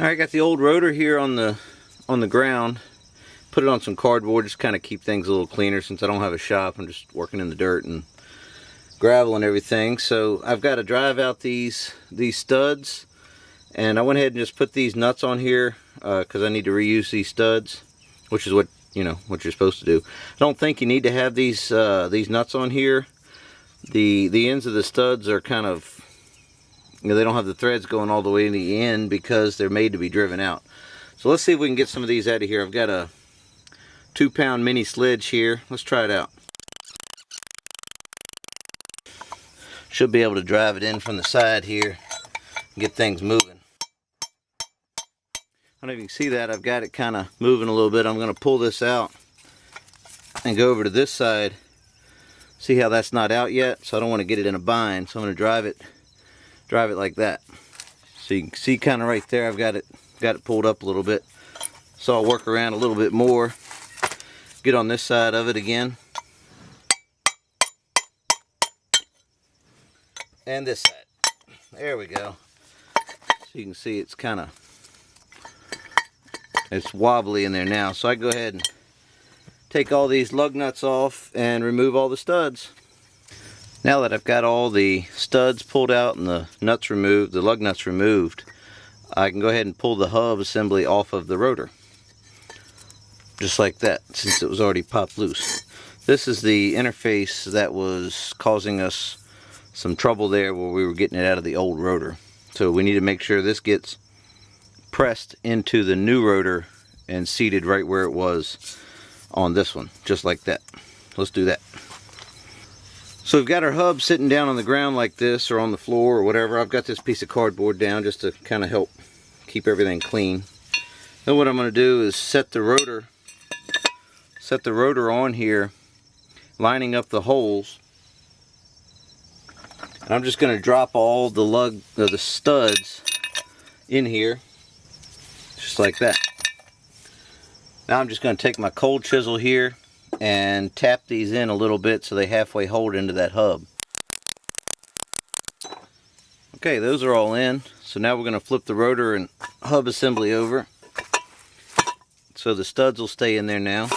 Alright, got the old rotor here on the ground. Put it on some cardboard, just kind of keep things a little cleaner since I don't have a shop. I'm just working in the dirt and gravel and everything. So I've got to drive out these studs, and I went ahead and just put these nuts on here because I need to reuse these studs, which is what what you're supposed to do. I don't think you need to have these nuts on here. The ends of the studs are kind of, they don't have the threads going all the way to the end because they're made to be driven out. So let's see if we can get some of these out of here. I've got a 2-pound mini sledge here. Let's try it out. Should be able to drive it in from the side here and get things moving. I don't know if you can see that. I've got it kind of moving a little bit. I'm going to pull this out and go over to this side. See how that's not out yet? So I don't want to get it in a bind. So I'm going to drive it like that. So you can see kind of right there, I've got it pulled up a little bit. So I'll work around a little bit more. Get on this side of it again. And this side. There we go. So you can see it's wobbly in there now. So I go ahead and take all these lug nuts off and remove all the studs. Now that I've got all the studs pulled out and the nuts removed, the lug nuts removed, I can go ahead and pull the hub assembly off of the rotor. Just like that, since it was already popped loose. This is the interface that was causing us some trouble there where we were getting it out of the old rotor. So we need to make sure this gets pressed into the new rotor and seated right where it was on this one, just like that. Let's do that. So we've got our hub sitting down on the ground like this, or on the floor or whatever. I've got this piece of cardboard down just to kind of help keep everything clean. Then what I'm going to do is set the rotor on here, lining up the holes. And I'm just going to drop all the studs in here, just like that. Now I'm just going to take my cold chisel here and tap these in a little bit so they halfway hold into that hub. Okay, those are all in. So now we're going to flip the rotor and hub assembly over. So the studs will stay in there now.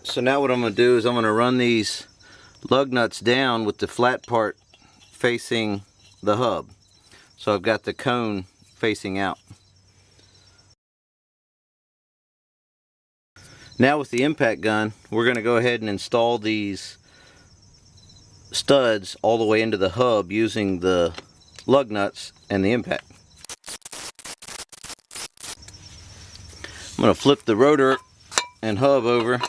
So now what I'm going to do is I'm going to run these lug nuts down with the flat part facing the hub. So I've got the cone facing out. Now with the impact gun, we're going to go ahead and install these studs all the way into the hub using the lug nuts and the impact. I'm going to flip the rotor and hub over.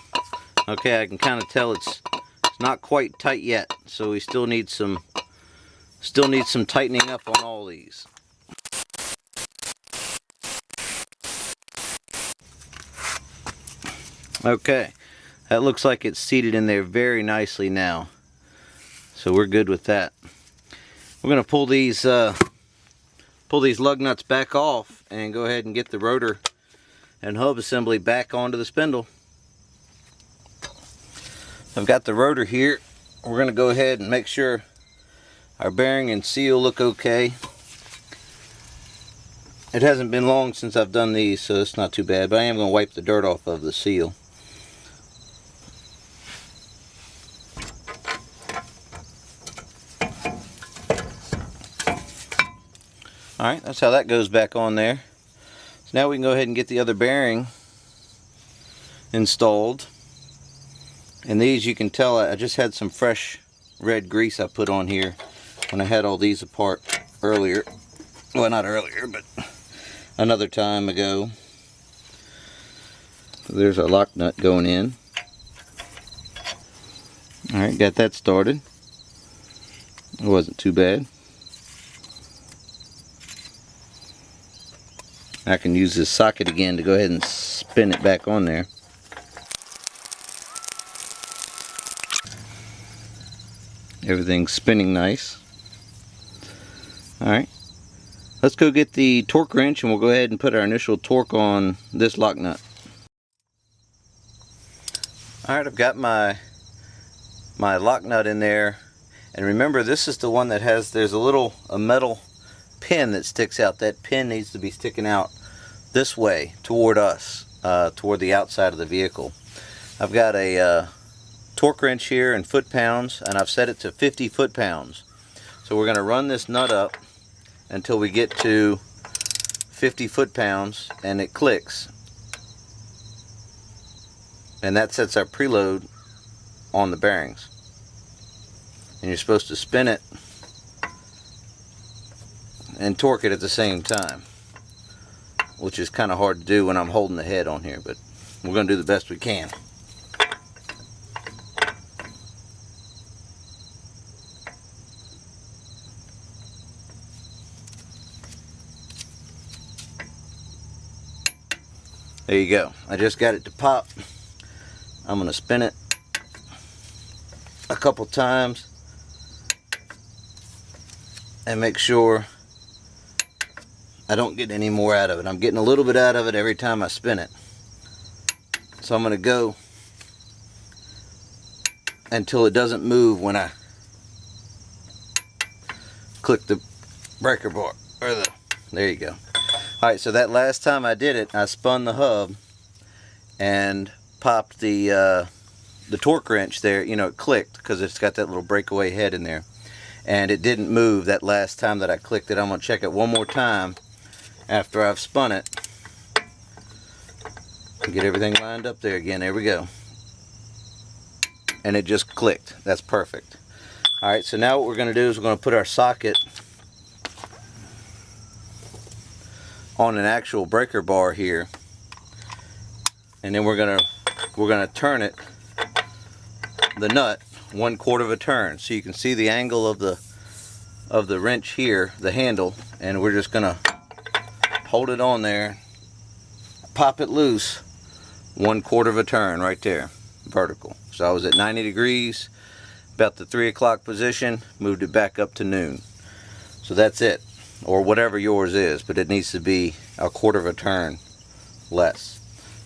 Okay, I can kind of tell it's not quite tight yet, so we still need some tightening up on all these. Okay, that looks like it's seated in there very nicely now. So we're good with that. We're going to pull these lug nuts back off and go ahead and get the rotor and hub assembly back onto the spindle. I've got the rotor here. We're going to go ahead and make sure our bearing and seal look okay. It hasn't been long since I've done these, so it's not too bad, but I am going to wipe the dirt off of the seal. Alright, that's how that goes back on there. So now we can go ahead and get the other bearing installed. And these, you can tell I just had some fresh red grease I put on here when I had all these apart earlier. Well, not earlier, but another time ago. So there's our lock nut going in. Alright, got that started. It wasn't too bad. I can use this socket again to go ahead and spin it back on there. Everything's spinning nice. Alright, let's go get the torque wrench and we'll go ahead and put our initial torque on this lock nut. Alright, I've got my lock nut in there, and remember, this is the one that has, there's a metal pin that sticks out, that pin needs to be sticking out this way toward us, toward the outside of the vehicle. I've got a torque wrench here in foot-pounds, and I've set it to 50 foot-pounds. So we're going to run this nut up until we get to 50 foot-pounds, and it clicks. And that sets our preload on the bearings. And you're supposed to spin it and torque it at the same time, which is kind of hard to do when I'm holding the head on here, but we're going to do the best we can. There you go. I just got it to pop. I'm going to spin it a couple times and make sure I don't get any more out of it. I'm getting a little bit out of it every time I spin it. So I'm going to go until it doesn't move when I click the breaker bar. There you go. Alright, so that last time I did it, I spun the hub and popped the torque wrench there. You know, it clicked because it's got that little breakaway head in there. And it didn't move that last time that I clicked it. I'm going to check it one more time after I've spun it. Get everything lined up there again. There we go. And it just clicked. That's perfect. Alright, so now what we're going to do is we're going to put our socket on an actual breaker bar here, and then we're gonna turn it, the nut, 1/4 of a turn, so you can see the angle of the wrench here, the handle, and we're just gonna hold it on there, pop it loose, 1/4 of a turn right there, vertical. So I was at 90 degrees, about the 3 o'clock position, moved it back up to noon. So that's it. Or whatever yours is, but it needs to be 1/4 of a turn less.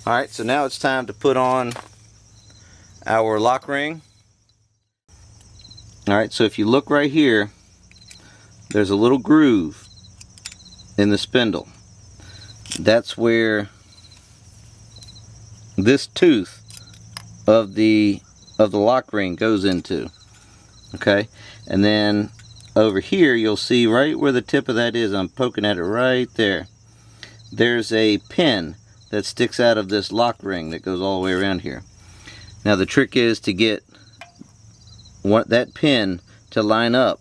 Alright, so now it's time to put on our lock ring. Alright, so if you look right here, there's a little groove in the spindle. That's where this tooth of the lock ring goes into. Okay, and then over here you'll see right where the tip of that is, I'm poking at it right there. There's a pin that sticks out of this lock ring that goes all the way around here. Now the trick is to get that pin to line up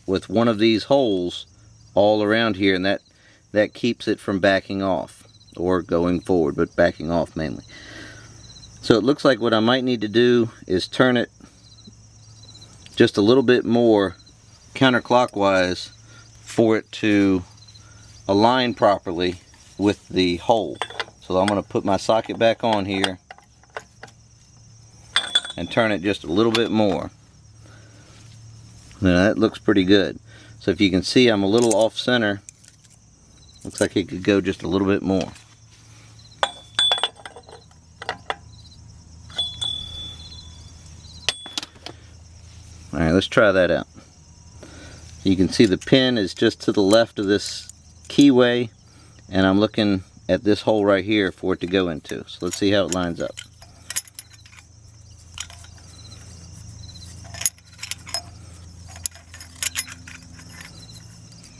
with one of these holes all around here, and that keeps it from backing off or going forward, but backing off mainly. So it looks like what I might need to do is turn it just a little bit more counterclockwise for it to align properly with the hole. So I'm going to put my socket back on here and turn it just a little bit more. Now that looks pretty good. So if you can see, I'm a little off center. Looks like it could go just a little bit more. Alright, let's try that out. You can see the pin is just to the left of this keyway, and I'm looking at this hole right here for it to go into. So let's see how it lines up.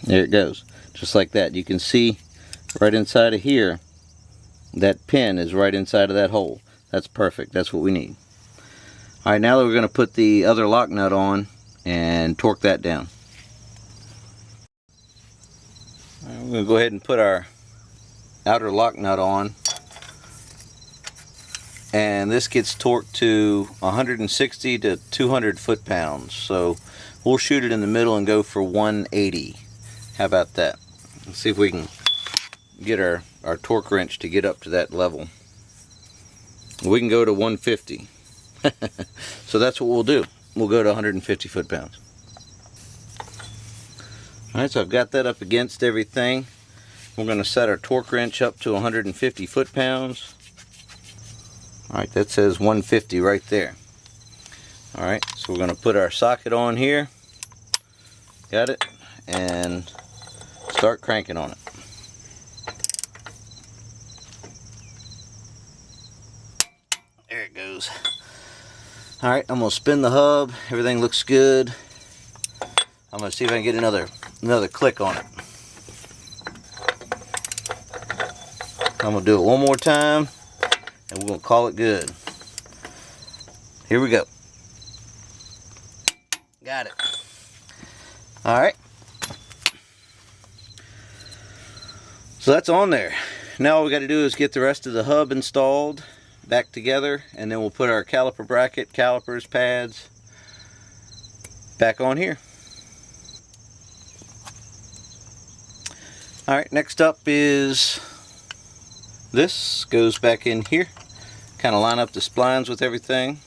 There it goes, just like that. You can see right inside of here, that pin is right inside of that hole. That's perfect, that's what we need. Alright, now that we're going to put the other lock nut on and torque that down. Right, we're going to go ahead and put our outer lock nut on, and this gets torqued to 160 to 200 foot-pounds. So we'll shoot it in the middle and go for 180. How about that? Let's see if we can get our torque wrench to get up to that level. We can go to 150. So that's what we'll do. We'll go to 150 foot-pounds. Alright, so I've got that up against everything. We're going to set our torque wrench up to 150 foot-pounds. Alright, that says 150 right there. Alright, so we're going to put our socket on here. Got it. And start cranking on it. There it goes. Alright, I'm going to spin the hub. Everything looks good. I'm going to see if I can get another click on it. I'm going to do it one more time, and we're going to call it good. Here we go. Got it. Alright. So that's on there. Now all we got to do is get the rest of the hub installed back together, and then we'll put our caliper bracket, calipers, pads back on here. Alright, next up is this. Goes back in here. Kind of line up the splines with everything.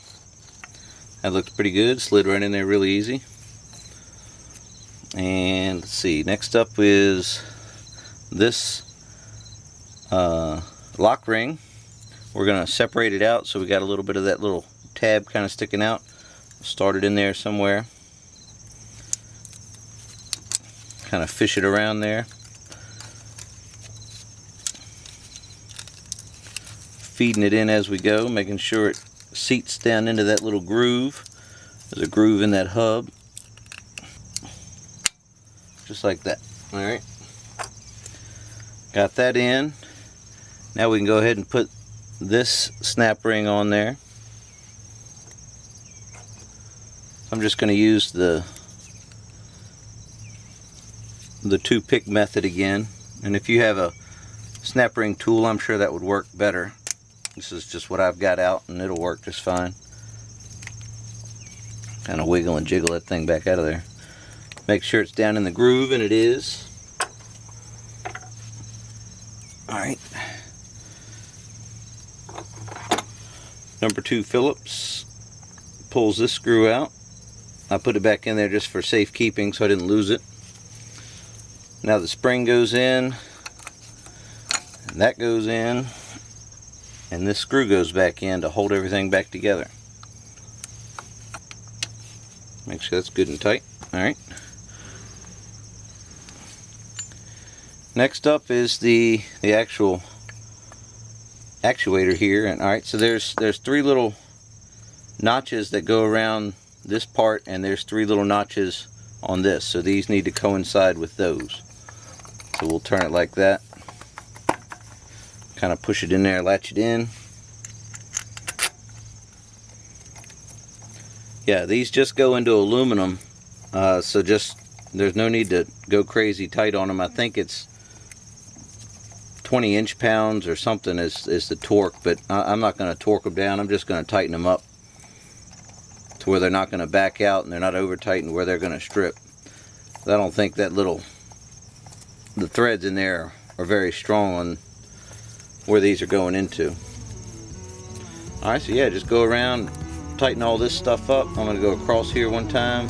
That looks pretty good. Slid right in there really easy. And let's see, next up is this lock ring. We're going to separate it out so we got a little bit of that little tab kind of sticking out. Start it in there somewhere. Kind of fish it around there. Feeding it in as we go, making sure it seats down into that little groove. There's a groove in that hub. Just like that. Alright. Got that in. Now we can go ahead and put this snap ring on there. I'm just going to use the two-pick method again. And if you have a snap ring tool, I'm sure that would work better. This is just what I've got out, and it'll work just fine. Kind of wiggle and jiggle that thing back out of there. Make sure it's down in the groove, and it is. Alright. Number 2 Phillips pulls this screw out. I put it back in there just for safekeeping so I didn't lose it. Now the spring goes in, and that goes in, and this screw goes back in to hold everything back together. Make sure that's good and tight. Alright. Next up is the actual actuator here. And alright, so there's 3 little notches that go around this part, and there's 3 little notches on this. So these need to coincide with those. So we'll turn it like that. Kind of push it in there, latch it in. Yeah, these just go into aluminum, so just there's no need to go crazy tight on them. I think it's 20 inch-pounds or something is the torque, but I'm not going to torque them down. I'm just going to tighten them up to where they're not going to back out and they're not over tightened where they're going to strip. I don't think that the threads in there are very strong on where these are going into. Alright, so yeah, just go around, tighten all this stuff up. I'm going to go across here one time.